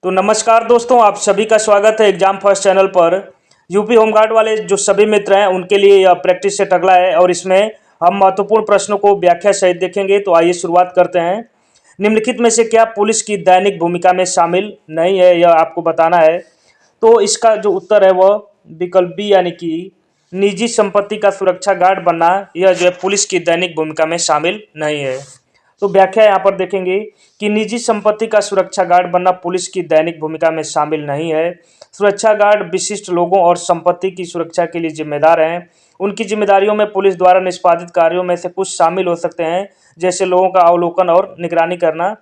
तो नमस्कार दोस्तों, आप सभी का स्वागत है एग्जाम फर्स्ट चैनल पर। यूपी होमगार्ड वाले जो सभी मित्र हैं उनके लिए यह प्रैक्टिस सेट अगला है और इसमें हम महत्वपूर्ण प्रश्नों को व्याख्या सहित देखेंगे। तो आइए शुरुआत करते हैं। निम्नलिखित में से क्या पुलिस की दैनिक भूमिका में शामिल नहीं है, यह आपको बताना है। तो इसका जो उत्तर है वह विकल्प बी यानी कि निजी संपत्ति का सुरक्षा गार्ड बनना, यह जो है पुलिस की दैनिक भूमिका में शामिल नहीं है। तो व्याख्या यहाँ पर देखेंगे कि निजी संपत्ति का सुरक्षा गार्ड बनना पुलिस की दैनिक भूमिका में शामिल नहीं है। सुरक्षा गार्ड विशिष्ट लोगों और संपत्ति की सुरक्षा के लिए जिम्मेदार हैं। उनकी जिम्मेदारियों में पुलिस द्वारा निष्पादित कार्यों में से कुछ शामिल हो सकते हैं, जैसे लोगों का अवलोकन और निगरानी करना।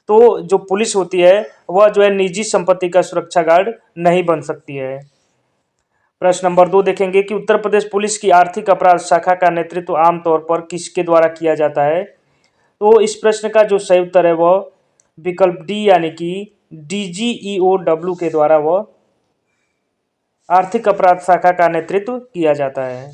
तो जो पुलिस होती है वह जो है निजी संपत्ति का सुरक्षा गार्ड नहीं बन सकती है। प्रश्न नंबर 2 देखेंगे कि उत्तर प्रदेश पुलिस की आर्थिक अपराध शाखा का नेतृत्व आमतौर पर किसके द्वारा किया जाता है। तो इस प्रश्न का जो सही उत्तर है वह विकल्प डी यानी कि DGEOW के द्वारा वह आर्थिक अपराध शाखा का नेतृत्व किया जाता है।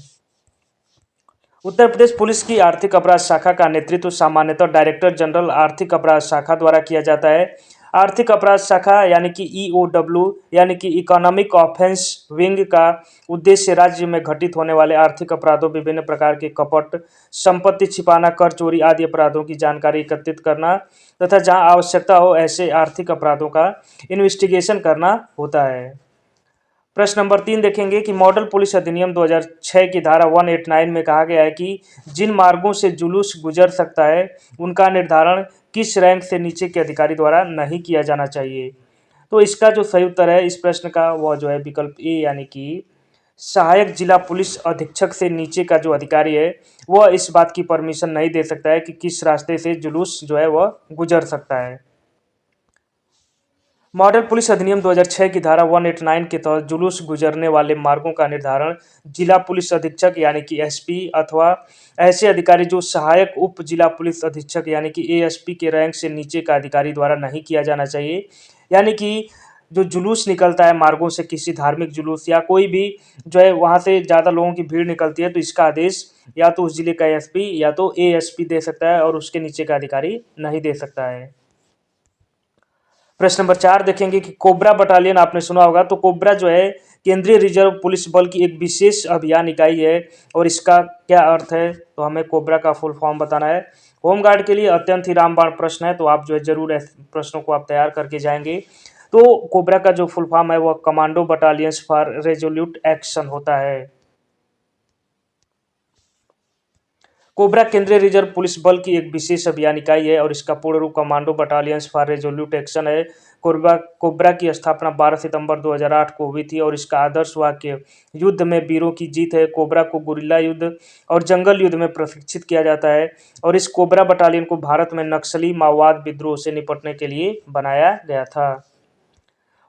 उत्तर प्रदेश पुलिस की आर्थिक अपराध शाखा का नेतृत्व सामान्यतः डायरेक्टर जनरल आर्थिक अपराध शाखा द्वारा किया जाता है। आर्थिक अपराध शाखा यानी कि EOW यानी कि इकोनॉमिक ऑफेंस विंग का उद्देश्य राज्य में घटित होने वाले आर्थिक अपराधों, विभिन्न प्रकार के कपट, संपत्ति छिपाना, कर चोरी आदि अपराधों की जानकारी एकत्रित करना तथा जहां आवश्यकता हो ऐसे आर्थिक अपराधों का इन्वेस्टिगेशन करना होता है। प्रश्न नंबर 3 देखेंगे कि मॉडल पुलिस अधिनियम 2006 की धारा 189 में कहा गया है कि जिन मार्गों से जुलूस गुजर सकता है उनका निर्धारण किस रैंक से नीचे के अधिकारी द्वारा नहीं किया जाना चाहिए। तो इसका जो सही उत्तर है इस प्रश्न का वह जो है विकल्प ए यानी कि सहायक जिला पुलिस अधीक्षक से नीचे का जो अधिकारी है वह इस बात की परमिशन नहीं दे सकता है कि किस रास्ते से जुलूस जो है वह गुजर सकता है। मॉडल पुलिस अधिनियम 2006 की धारा 189 के तहत जुलूस गुजरने वाले मार्गों का निर्धारण जिला पुलिस अधीक्षक यानी कि SP अथवा ऐसे अधिकारी जो सहायक उप जिला पुलिस अधीक्षक यानी कि ASP के रैंक से नीचे का अधिकारी द्वारा नहीं किया जाना चाहिए। यानी कि जो जुलूस निकलता है मार्गों से, किसी धार्मिक जुलूस या कोई भी जो है वहाँ से ज़्यादा लोगों की भीड़ निकलती है, तो इसका आदेश या तो उस जिले का SP या तो ASP दे सकता है और उसके नीचे का अधिकारी नहीं दे सकता है। प्रश्न नंबर 4 देखेंगे कि कोबरा बटालियन आपने सुना होगा। तो कोबरा जो है केंद्रीय रिजर्व पुलिस बल की एक विशेष अभियान इकाई है और इसका क्या अर्थ है, तो हमें कोबरा का फुल फॉर्म बताना है। होमगार्ड के लिए अत्यंत ही रामबाण प्रश्न है, तो आप जो है जरूर ऐसे प्रश्नों को आप तैयार करके जाएंगे। तो कोबरा का जो फुल फॉर्म है वह commando battalions for resolute action होता है। कोबरा केंद्रीय रिजर्व पुलिस बल की एक विशेष अभियान इकाई है और इसका पूर्ण रूप commando battalions for resolute action है। कोबरा की स्थापना 12 सितंबर 2008 को हुई थी और इसका आदर्श वाक्य युद्ध में वीरों की जीत है। कोबरा को गुरिल्ला युद्ध और जंगल युद्ध में प्रशिक्षित किया जाता है और इस कोबरा बटालियन को भारत में नक्सली माओवाद विद्रोह से निपटने के लिए बनाया गया था।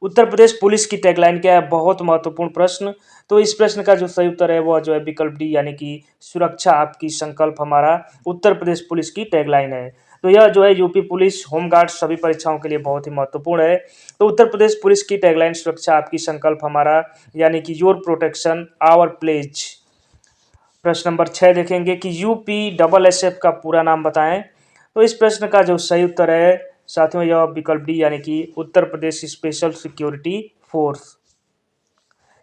उत्तर प्रदेश पुलिस की टैगलाइन क्या है, बहुत महत्वपूर्ण प्रश्न। तो इस प्रश्न का जो सही उत्तर है वह जो है विकल्प डी यानी कि सुरक्षा आपकी संकल्प हमारा उत्तर प्रदेश पुलिस की टैगलाइन है। तो यह जो है यूपी पुलिस होमगार्ड सभी परीक्षाओं के लिए बहुत ही महत्वपूर्ण है। तो उत्तर प्रदेश पुलिस की टैगलाइन सुरक्षा आपकी संकल्प हमारा यानी कि योर प्रोटेक्शन आवर प्लेज। प्रश्न नंबर 6 देखेंगे कि UPSSF का पूरा नाम बताएं। तो इस प्रश्न का जो सही उत्तर है साथियों यह विकल्प डी यानी कि Uttar Pradesh special security force.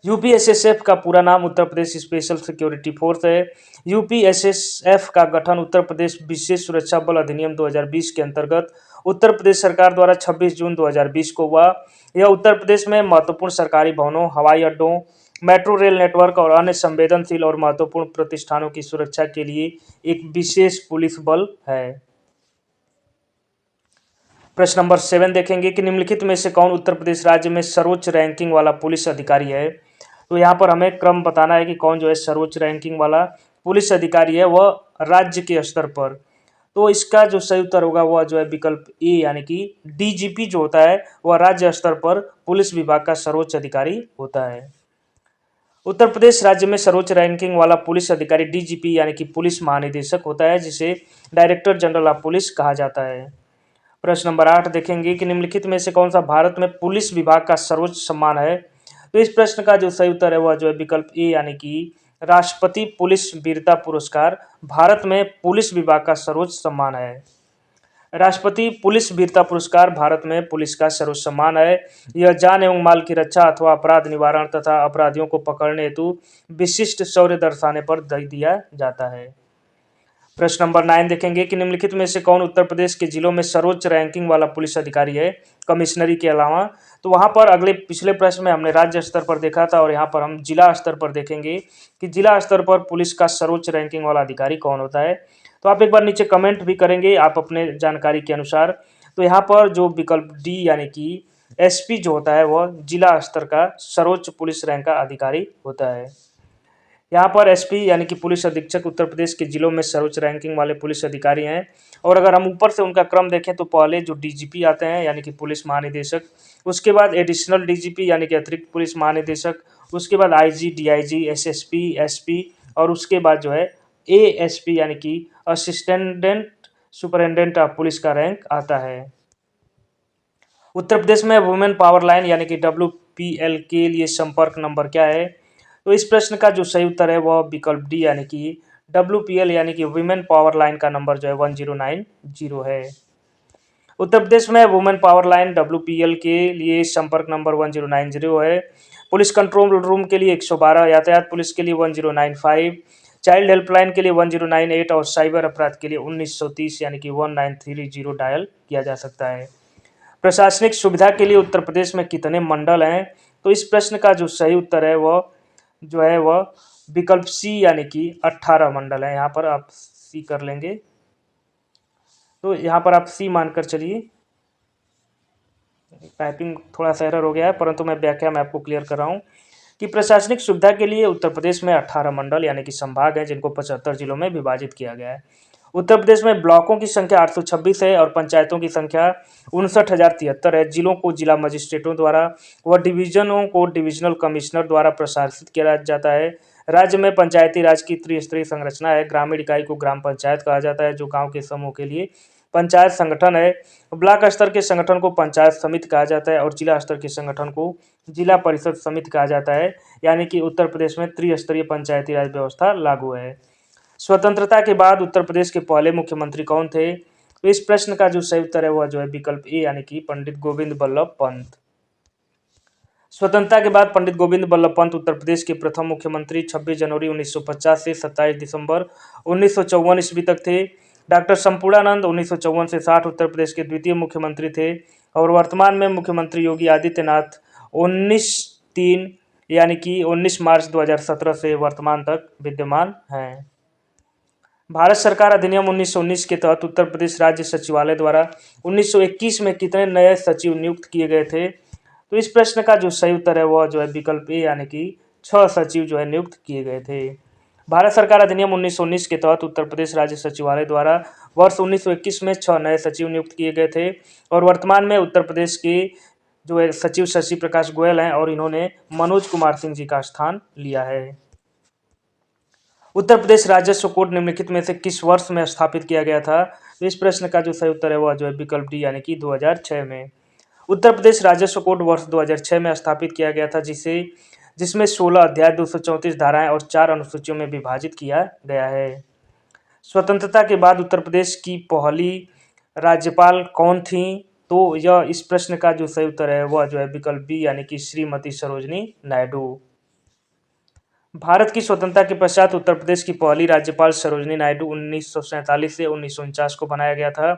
UPSSF का पूरा नाम Uttar Pradesh special security force है। UPSSF का गठन उत्तर प्रदेश विशेष सुरक्षा बल अधिनियम 2020 के अंतर्गत उत्तर प्रदेश सरकार द्वारा 26 जून 2020 को हुआ। यह उत्तर प्रदेश में महत्वपूर्ण सरकारी भवनों, हवाई अड्डों, मेट्रो रेल नेटवर्क और अन्य संवेदनशील और महत्वपूर्ण प्रतिष्ठानों की सुरक्षा के लिए एक विशेष पुलिस बल है। प्रश्न नंबर 7 देखेंगे कि निम्नलिखित में से कौन उत्तर प्रदेश राज्य में सर्वोच्च रैंकिंग वाला पुलिस अधिकारी है। तो यहाँ पर हमें क्रम बताना है कि कौन जो है सर्वोच्च रैंकिंग वाला पुलिस अधिकारी है वह राज्य के स्तर पर। तो इसका जो सही उत्तर होगा वह जो है विकल्प ए यानी कि DGP जो होता है वह राज्य स्तर पर पुलिस विभाग का सर्वोच्च अधिकारी होता है। उत्तर प्रदेश राज्य में सर्वोच्च रैंकिंग वाला पुलिस अधिकारी DGP यानी कि पुलिस महानिदेशक होता है, जिसे डायरेक्टर जनरल ऑफ पुलिस कहा जाता है। प्रश्न नंबर 8 देखेंगे कि निम्नलिखित में से कौन सा भारत में पुलिस विभाग का सर्वोच्च सम्मान है। तो इस प्रश्न का जो सही उत्तर है वह जो है विकल्प ए यानी कि राष्ट्रपति पुलिस वीरता पुरस्कार भारत में पुलिस विभाग का सर्वोच्च सम्मान है। राष्ट्रपति पुलिस वीरता पुरस्कार भारत में पुलिस का सर्वोच्च सम्मान है। यह जान एवं माल की रक्षा अथवा अपराध निवारण तथा अपराधियों को पकड़ने हेतु विशिष्ट शौर्य दर्शाने पर दिया जाता है। प्रश्न नंबर 9 देखेंगे कि निम्नलिखित में से कौन उत्तर प्रदेश के जिलों में सर्वोच्च रैंकिंग वाला पुलिस अधिकारी है कमिश्नरी के अलावा। तो वहां पर पिछले प्रश्न में हमने राज्य स्तर पर देखा था और यहाँ पर हम जिला स्तर पर देखेंगे कि जिला स्तर पर पुलिस का सर्वोच्च रैंकिंग वाला अधिकारी कौन होता है। तो आप एक बार नीचे कमेंट भी करेंगे आप अपने जानकारी के अनुसार। तो यहाँ पर जो विकल्प डी यानी कि एसपी जो होता है वह जिला स्तर का सर्वोच्च पुलिस रैंक का अधिकारी होता है। यहाँ पर एसपी यानी कि पुलिस अधीक्षक उत्तर प्रदेश के जिलों में सर्वोच्च रैंकिंग वाले पुलिस अधिकारी हैं। और अगर हम ऊपर से उनका क्रम देखें तो पहले जो डीजीपी आते हैं यानी कि पुलिस महानिदेशक, उसके बाद एडिशनल डीजीपी यानी कि अतिरिक्त पुलिस महानिदेशक, उसके बाद आईजी, डीआईजी, एसएसपी, एसपी और उसके बाद जो है एएसपी यानी कि असिस्टेंट सुपरिटेंडेंट ऑफ पुलिस का रैंक आता है। उत्तर प्रदेश में वुमेन पावर लाइन यानी कि WPL के लिए संपर्क नंबर क्या है। तो इस प्रश्न का जो सही उत्तर है वह विकल्प डी यानी कि WPL यानी कि वुमेन पावर लाइन का नंबर जो है 1090 है। उत्तर प्रदेश में वुमेन पावर लाइन WPL के लिए संपर्क नंबर 1090 है। पुलिस कंट्रोल रूम के लिए 112, यातायात पुलिस के लिए 1095, चाइल्ड हेल्पलाइन के लिए 1098 और साइबर अपराध के लिए 1930 यानी कि 1930 डायल किया जा सकता है। प्रशासनिक सुविधा के लिए उत्तर प्रदेश में कितने मंडल हैं। तो इस प्रश्न का जो सही उत्तर है वह विकल्प सी यानी कि 18 मंडल है। यहाँ पर आप सी कर लेंगे, तो यहाँ पर आप सी मानकर चलिए। टाइपिंग थोड़ा सा एरर हो गया है परंतु मैं व्याख्या में आपको क्लियर कर रहा हूँ कि प्रशासनिक सुविधा के लिए उत्तर प्रदेश में 18 मंडल यानी कि संभाग हैं जिनको 75 जिलों में विभाजित किया गया है। उत्तर प्रदेश में ब्लॉकों की संख्या 826 है और पंचायतों की संख्या 59,073 है। जिलों को जिला मजिस्ट्रेटों द्वारा व डिवीजनों को डिविजनल कमिश्नर द्वारा प्रशासित किया जाता है। राज्य में पंचायती राज की त्रिस्तरीय संरचना है। ग्रामीण इकाई को ग्राम पंचायत कहा जाता है जो गाँव के समूह के लिए पंचायत संगठन है। ब्लॉक स्तर के संगठन को पंचायत समिति कहा जाता है और जिला स्तर के संगठन को जिला परिषद समिति कहा जाता है। यानी कि उत्तर प्रदेश में त्रिस्तरीय पंचायती राज व्यवस्था लागू है। स्वतंत्रता के बाद उत्तर प्रदेश के पहले मुख्यमंत्री कौन थे। तो इस प्रश्न का जो सही उत्तर है वह जो है विकल्प ए यानी कि पंडित गोविंद बल्लभ पंत। स्वतंत्रता के बाद पंडित गोविंद बल्लभ पंत उत्तर प्रदेश के प्रथम मुख्यमंत्री 26 जनवरी 1950 से 27 दिसंबर 1954 ईस्वी तक थे। डॉक्टर संपूर्णानंद 1954 से 60 उत्तर प्रदेश के द्वितीय मुख्यमंत्री थे और वर्तमान में मुख्यमंत्री योगी आदित्यनाथ 19 यानी कि 19 मार्च 2017 से वर्तमान तक विद्यमान हैं। भारत सरकार अधिनियम 1919 के तहत उत्तर प्रदेश राज्य सचिवालय द्वारा 1921 में कितने नए सचिव नियुक्त किए गए थे। तो इस प्रश्न का जो सही उत्तर है वह जो है विकल्प ए यानी कि 6 सचिव जो है नियुक्त किए गए थे। भारत सरकार अधिनियम 1919 के तहत उत्तर प्रदेश राज्य सचिवालय द्वारा वर्ष 1921 में 6 नए सचिव नियुक्त किए गए थे और वर्तमान में उत्तर प्रदेश के जो है सचिव शशि प्रकाश गोयल हैं और इन्होंने मनोज कुमार सिंह जी का स्थान लिया है। उत्तर प्रदेश राजस्व कोड निम्नलिखित में से किस वर्ष में स्थापित किया गया था। तो इस प्रश्न का जो सही उत्तर है वह जो है विकल्प डी यानी कि 2006 में। उत्तर प्रदेश राजस्व कोड वर्ष 2006 में स्थापित किया गया था जिसमें 16 अध्याय, 234 धाराएं और 4 अनुसूचियों में विभाजित किया गया है। स्वतंत्रता के बाद उत्तर प्रदेश की पहली राज्यपाल कौन थी। तो यह इस प्रश्न का जो सही उत्तर है वह जो है विकल्प बी यानी कि श्रीमती सरोजनी नायडू। भारत की स्वतंत्रता के पश्चात उत्तर प्रदेश की पहली राज्यपाल सरोजनी नायडू 1947 से 1949 को बनाया गया था।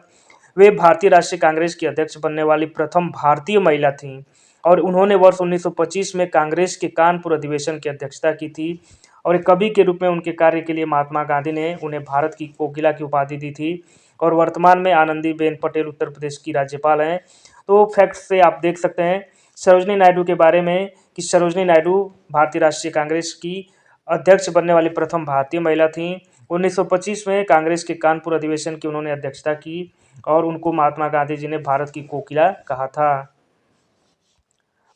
वे भारतीय राष्ट्रीय कांग्रेस की अध्यक्ष बनने वाली प्रथम भारतीय महिला थीं और उन्होंने वर्ष 1925 में कांग्रेस के कानपुर अधिवेशन की अध्यक्षता की थी और एक कवि के रूप में उनके कार्य के लिए महात्मा गांधी ने उन्हें भारत की कोकिला की उपाधि दी थी और वर्तमान में आनंदीबेन पटेल उत्तर प्रदेश की राज्यपाल हैं। तो फैक्ट से आप देख सकते हैं सरोजनी नायडू के बारे में कि सरोजनी नायडू भारतीय राष्ट्रीय कांग्रेस की अध्यक्ष बनने वाली प्रथम भारतीय महिला थीं। 1925 में कांग्रेस के कानपुर अधिवेशन की उन्होंने अध्यक्षता की और उनको महात्मा गांधी जी ने भारत की कोकिला कहा था।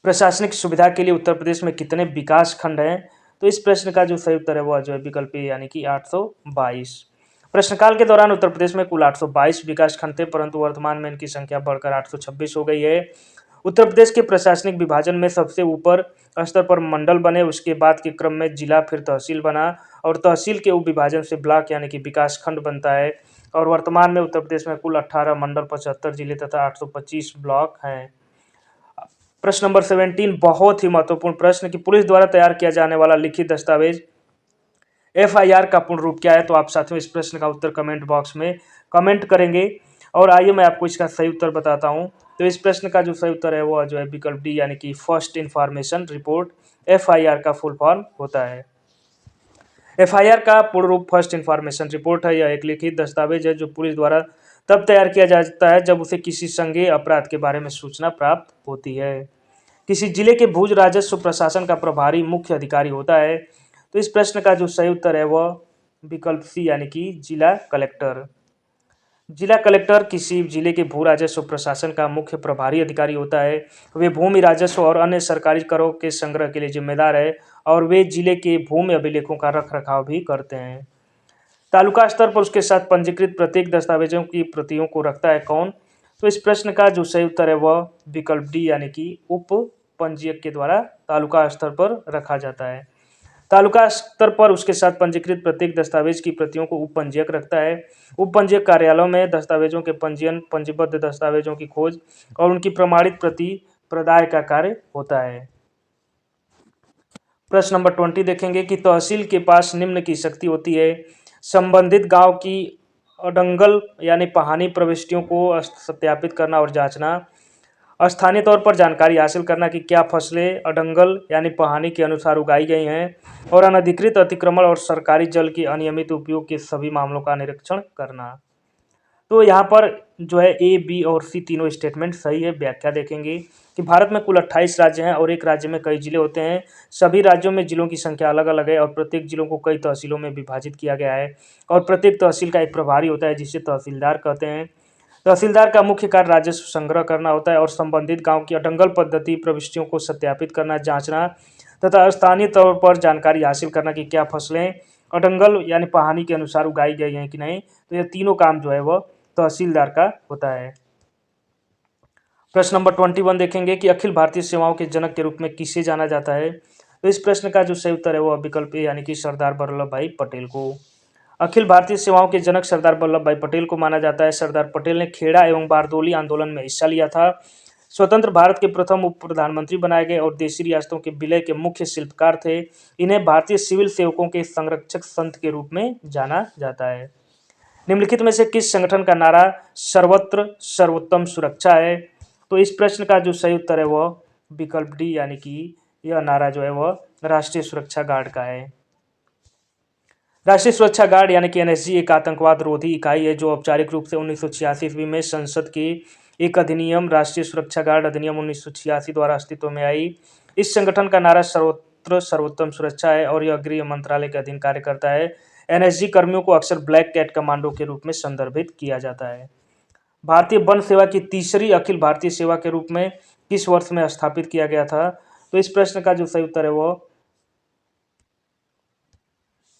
प्रशासनिक सुविधा के लिए उत्तर प्रदेश में कितने विकास खंड हैं। तो इस प्रश्न का जो सही उत्तर है वह जो है विकल्प ए यानी कि 822। प्रश्नकाल के दौरान उत्तर प्रदेश में कुल 822 विकास खंड थे परंतु वर्तमान में इनकी संख्या बढ़कर 826 हो गई है। उत्तर प्रदेश के प्रशासनिक विभाजन में सबसे ऊपर स्तर पर मंडल बने, उसके बाद के क्रम में जिला, फिर तहसील बना और तहसील के उप विभाजन से ब्लॉक यानी कि विकास खंड बनता है और वर्तमान में उत्तर प्रदेश में कुल 18 मंडल, 75 जिले तथा 825 ब्लॉक हैं। प्रश्न नंबर 17 बहुत ही महत्वपूर्ण प्रश्न कि पुलिस द्वारा तैयार किया जाने वाला लिखित दस्तावेज FIR का पूर्ण रूप क्या है। तो आप साथियों इस प्रश्न का उत्तर कमेंट बॉक्स में कमेंट करेंगे और आइए मैं आपको इसका सही उत्तर बताता हूं। तो इस प्रश्न का जो सही उत्तर है वो जो है विकल्प डी यानी कि फर्स्ट इंफॉर्मेशन रिपोर्ट FIR का फुल फॉर्म होता है। FIR का पूर्ण रूप फर्स्ट इंफॉर्मेशन रिपोर्ट है। यह एक लिखित दस्तावेज है जो पुलिस द्वारा तब तैयार किया जाता है जब उसे किसी संज्ञेय अपराध के बारे में सूचना प्राप्त होती है। किसी जिले के भूज राजस्व प्रशासन का प्रभारी मुख्य अधिकारी होता है। तो इस प्रश्न का जो सही उत्तर है वह विकल्प सी यानी कि जिला कलेक्टर। जिला कलेक्टर किसी जिले के भू राजस्व प्रशासन का मुख्य प्रभारी अधिकारी होता है। वे भूमि राजस्व और अन्य सरकारी करों के संग्रह के लिए जिम्मेदार है और वे जिले के भूमि अभिलेखों का रख रखाव भी करते हैं। तालुका स्तर पर उसके साथ पंजीकृत प्रत्येक दस्तावेजों की प्रतियों को रखता है कौन। तो इस प्रश्न का जो सही उत्तर है वह विकल्प डी यानी कि उप पंजीयक के द्वारा तालुका स्तर पर रखा जाता है। तालुका स्तर पर उसके साथ पंजीकृत प्रत्येक दस्तावेज की प्रतियों को उप पंजीयक रखता है। उप पंजीयक कार्यालयों में दस्तावेजों के पंजीयन, पंजीबद्ध दस्तावेजों की खोज और उनकी प्रमाणित प्रति प्रदाय का कार्य होता है। प्रश्न नंबर 20 देखेंगे कि तहसील के पास निम्न की शक्ति होती है। संबंधित गांव की अडंगल यानी पहानी प्रविष्टियों को सत्यापित करना और जांचना, स्थानीय तौर पर जानकारी हासिल करना कि क्या फसलें अडंगल यानी पहानी के अनुसार उगाई गई हैं, और अनधिकृत अतिक्रमण और सरकारी जल के अनियमित उपयोग के सभी मामलों का निरीक्षण करना। तो यहाँ पर जो है A, B और C तीनों स्टेटमेंट सही है। व्याख्या देखेंगे कि भारत में कुल 28 राज्य हैं और एक राज्य में कई जिले होते हैं। सभी राज्यों में जिलों की संख्या अलग अलग है और प्रत्येक जिलों को कई तहसीलों में विभाजित किया गया है और प्रत्येक तहसील का एक प्रभारी होता है जिसे तहसीलदार कहते हैं। तहसीलदार का मुख्य कार्य राजस्व संग्रह करना होता है और संबंधित गांव की अडंगल पद्धति प्रविष्टियों को सत्यापित करना, जांचना तथा स्थानीय तौर पर जानकारी हासिल करना कि क्या फसलें अडंगल यानी पहानी के अनुसार उगाई गई हैं कि नहीं। तो ये तीनों काम जो है वह तहसीलदार का होता है। प्रश्न नंबर 21 देखेंगे कि अखिल भारतीय सेवाओं के जनक के रूप में किसे जाना जाता है। तो इस प्रश्न का जो सही उत्तर है वह विकल्प ए यानी कि सरदार वल्लभ भाई पटेल को। अखिल भारतीय सेवाओं के जनक सरदार वल्लभ भाई पटेल को माना जाता है। सरदार पटेल ने खेड़ा एवं बारदोली आंदोलन में हिस्सा लिया था। स्वतंत्र भारत के प्रथम उप प्रधानमंत्री बनाए गए और देशी रियासतों के विलय के मुख्य शिल्पकार थे। इन्हें भारतीय सिविल सेवकों के संरक्षक संत के रूप में जाना जाता है। निम्नलिखित में से किस संगठन का नारा सर्वत्र सर्वोत्तम सुरक्षा है। तो इस प्रश्न का जो सही उत्तर है वह विकल्प डी यानी कि यह नारा जो है वह राष्ट्रीय सुरक्षा गार्ड का है। राष्ट्रीय सुरक्षा गार्ड यानी कि NSG एक आतंकवाद रोधी इकाई है जो औपचारिक रूप से 1986 ईस्वी में संसद के एक अधिनियम राष्ट्रीय सुरक्षा गार्ड अधिनियम 1986 द्वारा अस्तित्व में आई। इस संगठन का नारा सर्वत्र सर्वोत्तम सुरक्षा है और यह गृह मंत्रालय के अधीन कार्य करता है। NSG कर्मियों को अक्सर ब्लैक कैट कमांडो के रूप में संदर्भित किया जाता है। भारतीय वन सेवा की तीसरी अखिल भारतीय सेवा के रूप में किस वर्ष में स्थापित किया गया था। तो इस प्रश्न का जो सही उत्तर है वह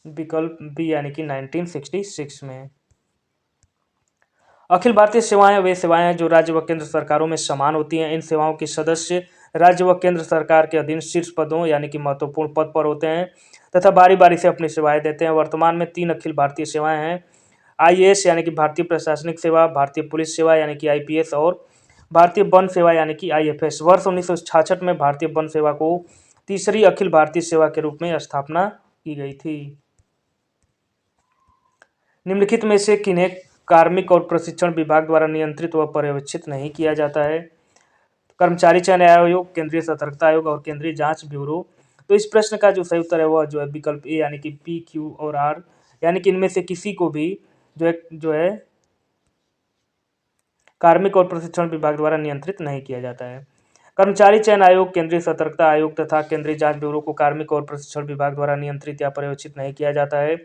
विकल्प बी यानी कि 1966 में। अखिल भारतीय सेवाएं वे सेवाएं हैं जो राज्य व केंद्र सरकारों में समान होती हैं। इन सेवाओं के सदस्य राज्य व केंद्र सरकार के अधीन शीर्ष पदों यानी कि महत्वपूर्ण पद पर होते हैं तथा बारी बारी से अपनी सेवाएं देते हैं। वर्तमान में 3 अखिल भारतीय सेवाएं हैं। IAS यानी कि भारतीय प्रशासनिक सेवा, भारतीय पुलिस सेवा यानी कि IPS और भारतीय वन सेवा यानी कि IFS। वर्ष 1966 में भारतीय वन सेवा को तीसरी अखिल भारतीय सेवा के रूप में स्थापना की गई थी। निम्नलिखित में से किन्हें कार्मिक और प्रशिक्षण विभाग द्वारा नियंत्रित व पर्यवेक्षित नहीं किया जाता है। कर्मचारी चयन आयोग, केंद्रीय सतर्कता आयोग और केंद्रीय जांच ब्यूरो। तो इस प्रश्न का जो सही उत्तर है वह जो है विकल्प ए यानी कि P, Q और R यानी कि इनमें से किसी को भी जो है कार्मिक और प्रशिक्षण विभाग द्वारा नियंत्रित नहीं किया जाता है। कर्मचारी चयन आयोग, केंद्रीय सतर्कता आयोग तथा केंद्रीय जांच ब्यूरो को कार्मिक और प्रशिक्षण विभाग द्वारा नियंत्रित या पर्यवेक्षित नहीं किया जाता है।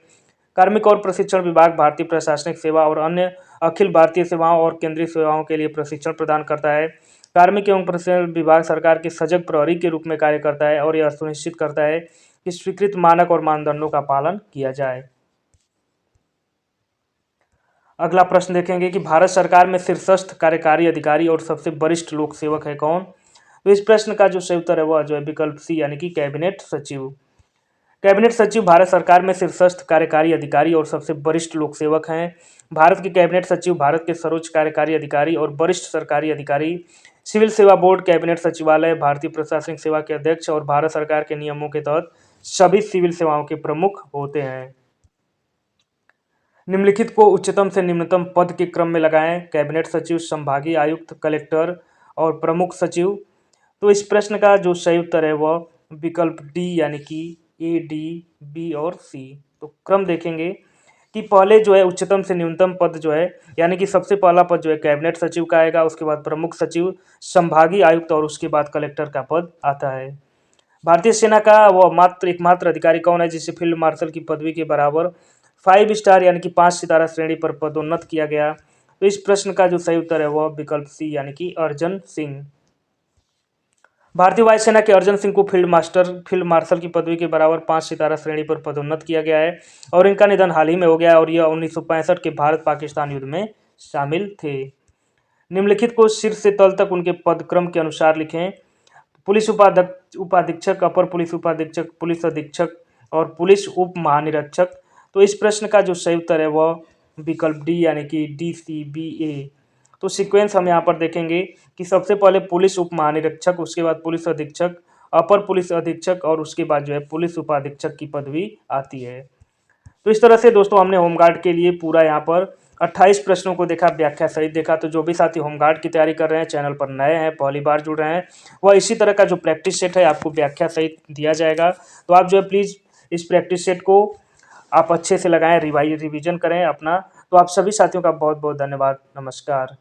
कार्मिक और प्रशिक्षण विभाग भारतीय प्रशासनिक सेवा और अन्य अखिल भारतीय सेवाओं और केंद्रीय सेवाओं के लिए प्रशिक्षण प्रदान करता है। कार्मिक एवं प्रशिक्षण विभाग सरकार के सजग प्रहरी के रूप में कार्य करता है और यह सुनिश्चित करता है कि स्वीकृत मानक और मानदंडों का पालन किया जाए। अगला प्रश्न देखेंगे कि भारत सरकार में शीर्षस्थ कार्यकारी अधिकारी और सबसे वरिष्ठ लोक सेवक है कौन। तो इस प्रश्न का जो सही उत्तर है वह जो है विकल्प सी यानी कि कैबिनेट सचिव। कैबिनेट सचिव भारत सरकार में शीर्षस्थ कार्यकारी अधिकारी और सबसे वरिष्ठ लोक सेवक हैं। भारत के कैबिनेट सचिव भारत के सर्वोच्च कार्यकारी अधिकारी और वरिष्ठ सरकारी अधिकारी। सिविल सेवा बोर्ड, कैबिनेट सचिवालय, भारतीय प्रशासनिक सेवा के अध्यक्ष और भारत सरकार के नियमों के तहत सभी सिविल सेवाओं के प्रमुख होते हैं। निम्नलिखित को उच्चतम से निम्नतम पद के क्रम में लगाएं। कैबिनेट सचिव, संभागीय आयुक्त, कलेक्टर और प्रमुख सचिव। तो इस प्रश्न का जो सही उत्तर है वह विकल्प डी यानी कि ए, डी, बी और सी। तो क्रम देखेंगे कि पहले जो है उच्चतम से न्यूनतम पद जो है यानी कि सबसे पहला पद जो है कैबिनेट सचिव का आएगा, उसके बाद प्रमुख सचिव, संभागीय आयुक्त और उसके बाद कलेक्टर का पद आता है। भारतीय सेना का वह एकमात्र अधिकारी कौन है जिसे फील्ड मार्शल की पदवी के बराबर 5 स्टार यानी कि 5 सितारा श्रेणी पर पदोन्नत किया गया? तो इस प्रश्न का जो सही उत्तर है वह विकल्प सी यानी कि अर्जन सिंह। भारतीय वायुसेना के अर्जन सिंह को फील्ड मार्शल की पदवी के बराबर 5 सितारा श्रेणी पर पदोन्नत किया गया है और इनका निधन हाल ही में हो गया और यह 1965 के भारत पाकिस्तान युद्ध में शामिल थे। निम्नलिखित को शीर्ष से तल तक उनके पदक्रम के अनुसार लिखें। पुलिस उपाधीक्षक, अपर पुलिस उपाधीक्षक, पुलिस अधीक्षक और पुलिस उप महानिरीक्षक। तो इस प्रश्न का जो सही उत्तर है वह विकल्प डी यानी कि DCBA। तो सीक्वेंस हम यहाँ पर देखेंगे कि सबसे पहले पुलिस उप महानिरीक्षक, उसके बाद पुलिस अधीक्षक, अपर पुलिस अधीक्षक और उसके बाद जो है पुलिस उपाधीक्षक की पदवी आती है। तो इस तरह से दोस्तों हमने होमगार्ड के लिए पूरा यहाँ पर 28 प्रश्नों को देखा, व्याख्या सहित देखा। तो जो भी साथी होमगार्ड की तैयारी कर रहे हैं, चैनल पर नए हैं, पहली बार जुड़ रहे हैं, वह इसी तरह का जो प्रैक्टिस सेट है आपको व्याख्या सहित दिया जाएगा। तो आप जो है प्लीज़ इस प्रैक्टिस सेट को आप अच्छे से लगाएं, रिवीजन करें अपना। तो आप सभी साथियों का बहुत बहुत धन्यवाद। नमस्कार।